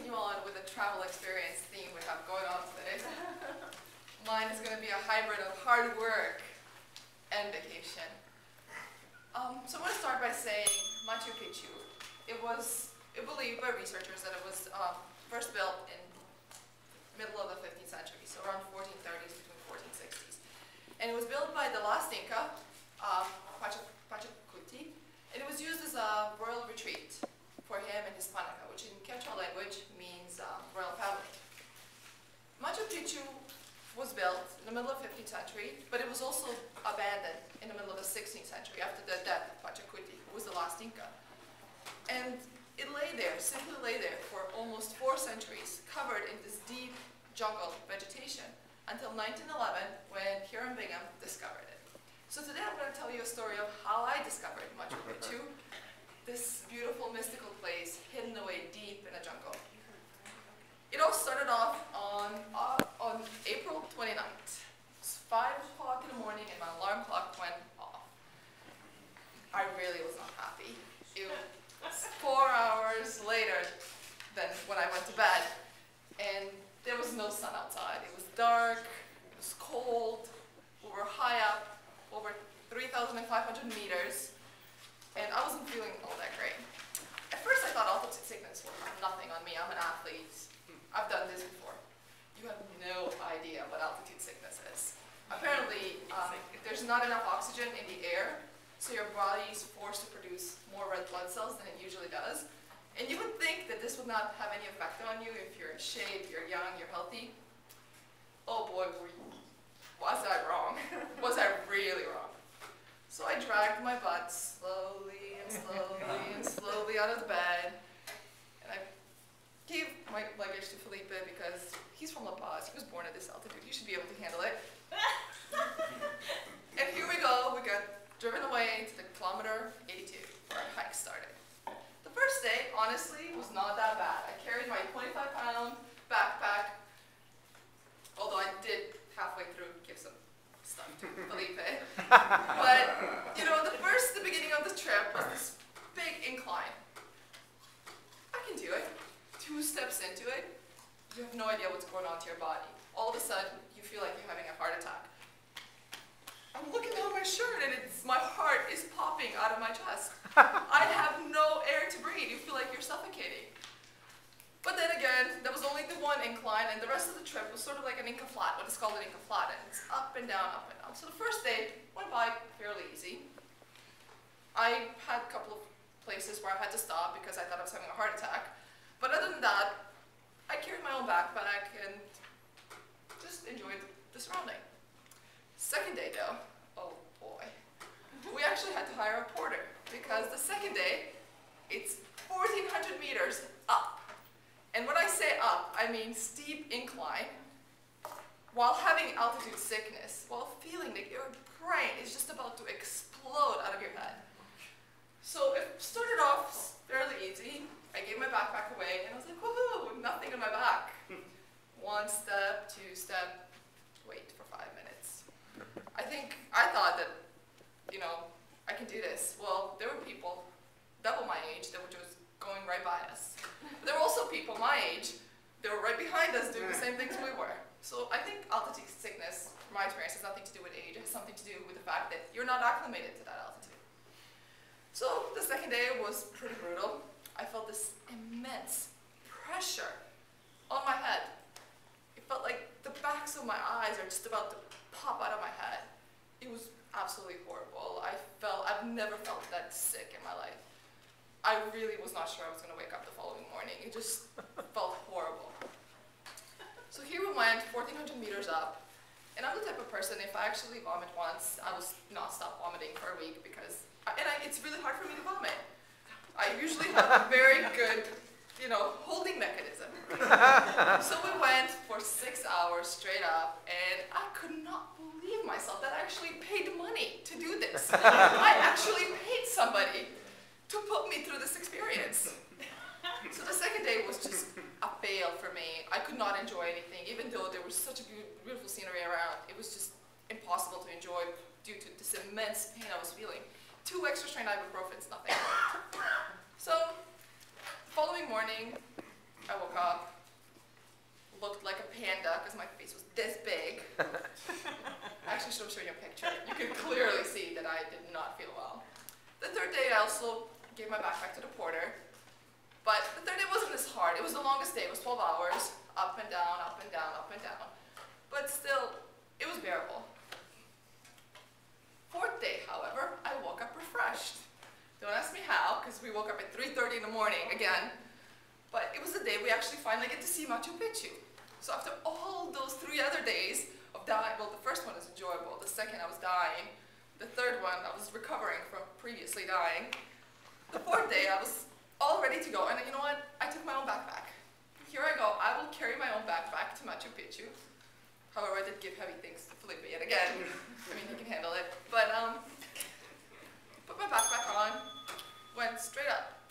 continue on with the travel experience theme we have going on today. Mine is going to be a hybrid of hard work and vacation. So I'm going to start by saying Machu Picchu. It was believed by researchers that it was first built in the middle of the 15th century, so around 1430s between 1460s. And it was built by the last Inka, Pachacuti, and it was used as a royal retreat for him and his Panaka, which in Quechua language means royal family. Machu Picchu was built in the middle of the 15th century, but it was also abandoned in the middle of the 16th century after the death of Pachacuti, who was the last Inca. And it lay there, simply lay there for almost 4 centuries, covered in this deep jungle vegetation, until 1911, when Hiram Bingham discovered it. So today I'm going to tell you a story of how I discovered Machu Picchu, this beautiful mystical place hidden away deep in a jungle. It all started off on April 29th. It's 5 o'clock in the morning and my alarm clock went off. I really was not happy. It was 4 hours later than when I went to bed, and there was no sun outside. It was dark, it was cold, we were high up, over 3,500 meters, and I wasn't feeling all that great. At first I thought altitude sickness would have nothing on me. I'm an athlete. I've done this before. You have no idea what altitude sickness is. Apparently, there's not enough oxygen in the air, so your body is forced to produce more red blood cells than it usually does. And you would think that this would not have any effect on you if you're in shape, you're young, you're healthy. Oh boy, was I wrong? Was I really wrong? So I dragged my butt slowly and slowly and slowly out of the bed, and I gave my luggage to Felipe because he's from La Paz. He was born at this altitude. He should be able to handle it. And here we go. We got driven away to the kilometer 82 where our hike started. The first day, honestly, was not that bad. I carried my 25-pound backpack, although I did halfway through give some stuff to Felipe. But, you know, the beginning of the trip was this big incline. I can do it. 2 steps into it, you have no idea what's going on to your body. All of a sudden, you feel like you're having a heart attack. I'm looking down my shirt and my heart is popping out of my chest. I have no air to breathe. You feel like you're suffocating. But then again, there was only the one incline, and the rest of the trip was sort of like an Inca flat, what is called an Inca flat, and it's up and down, up and down. So the first day went by fairly easy. I had a couple of places where I had to stop because I thought I was having a heart attack. But other than that, I carried my own backpack and just enjoyed the surrounding. Second day though, oh boy. We actually had to hire a porter because the second day, it's 1,400 meters up. And when I say up, I mean steep incline, while having altitude sickness, while feeling that your brain is just about to explode out of your head. So it started off fairly easy. I gave my backpack away and I was like, woohoo, nothing in my back. 1 step, 2 step, wait for 5 minutes. I thought that, you know, I can do this. Well, there were people double my age that were just going right by us. But there were also people my age that were right behind us doing the same things we were. So I think altitude sickness, from my experience, has nothing to do with age. It has something to do with the fact that you're not acclimated to that altitude. So the second day was pretty brutal. I felt this immense pressure on my head. It felt like the backs of my eyes are just about to pop out of my head. It was absolutely horrible. I've never felt that sick in my life. I really was not sure I was going to wake up the following morning. It just felt horrible. So here we went, 1,400 meters up. And I'm the type of person, if I actually vomit once, I will not stop vomiting for a week because, it's really hard for me to vomit. I usually have a very good, holding mechanism. So we went for 6 hours straight up, and I could not believe myself that I actually paid money to do this. I actually paid somebody to put me through this experience. So the second day was just a fail for me. I could not enjoy anything, even though there was such a beautiful scenery around. It was just impossible to enjoy due to this immense pain I was feeling. 2 extra strength ibuprofens, nothing. So, the following morning, I woke up, my backpack to the porter. But the third day wasn't as hard. It was the longest day. It was 12 hours, up and down, up and down, up and down. But still, it was bearable. Fourth day, however, I woke up refreshed. Don't ask me how, because we woke up at 3:30 in the morning again. But it was the day we actually finally get to see Machu Picchu. So after all those 3 other days of dying, well, the first one is enjoyable. The second, I was dying. The third one, I was recovering from previously dying. The fourth day, I was all ready to go. And you know what? I took my own backpack. Here I go. I will carry my own backpack to Machu Picchu. However, I did give heavy things to Felipe yet again. I mean, he can handle it. But put my backpack on, went straight up.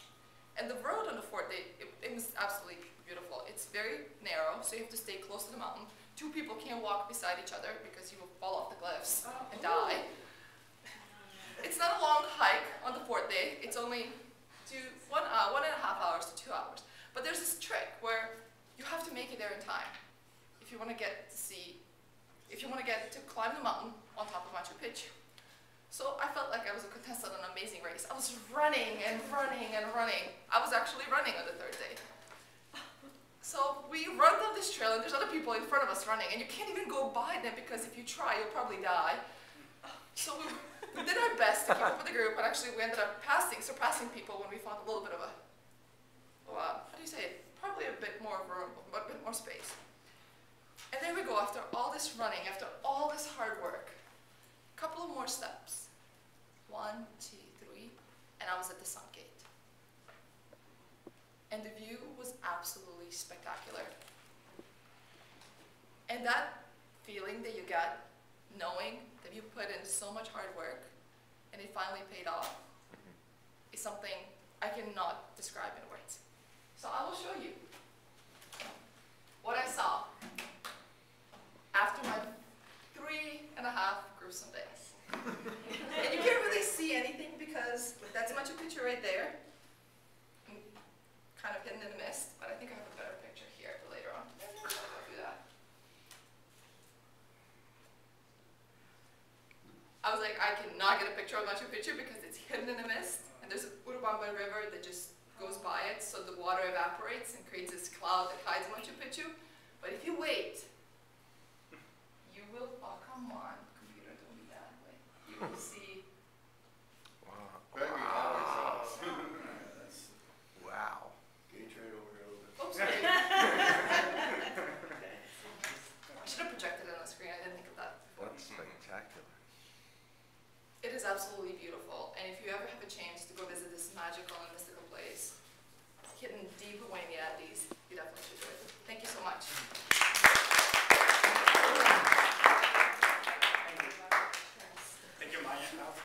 And the road on the fourth day, it was absolutely beautiful. It's very narrow, so you have to stay close to the mountain. 2 people can't walk beside each other because you will fall off the cliffs and die. It's not a long hike on the fourth day. It's only 1.5 hours to 2 hours. But there's this trick where you have to make it there in time if you want to get to climb the mountain on top of Machu Picchu. So I felt like I was a contestant on an amazing race. I was running and running and running. I was actually running on the third day. So we run down this trail and there's other people in front of us running and you can't even go by them because if you try, you'll probably die. So we did our best to keep up with the group, and actually we ended up surpassing people when we found a little bit of how do you say it? Probably a bit more room, a bit more space. And there we go, after all this running, after all this hard work, a couple of more steps. 1, 2, 3, and I was at the sun gate. And the view was absolutely spectacular. And that feeling that you get knowing that you put in so much hard work and it finally paid off is something I cannot describe in words. So I will show you what I saw after my 3.5 gruesome days. And you can't really see anything because that's Machu Picchu right there. Kind of hidden in the mist, but I think I have a better picture here for later on. I'll go do that. I was like, I cannot get a picture of Machu Picchu because it's hidden in the mist, and there's a Urubamba river that just goes by it, so the water evaporates and creates this cloud that hides Machu Picchu. But if you wait, you will, oh come on, computer, don't be that way. You will see. Wow. Wow. Wow. Gauge right over here a little bit. Oops, sorry. I should have projected it on the screen, I didn't think of that before. That's spectacular. It is absolutely beautiful, and if you ever have a chance to go visit this magical and mystical place, hidden deep away in the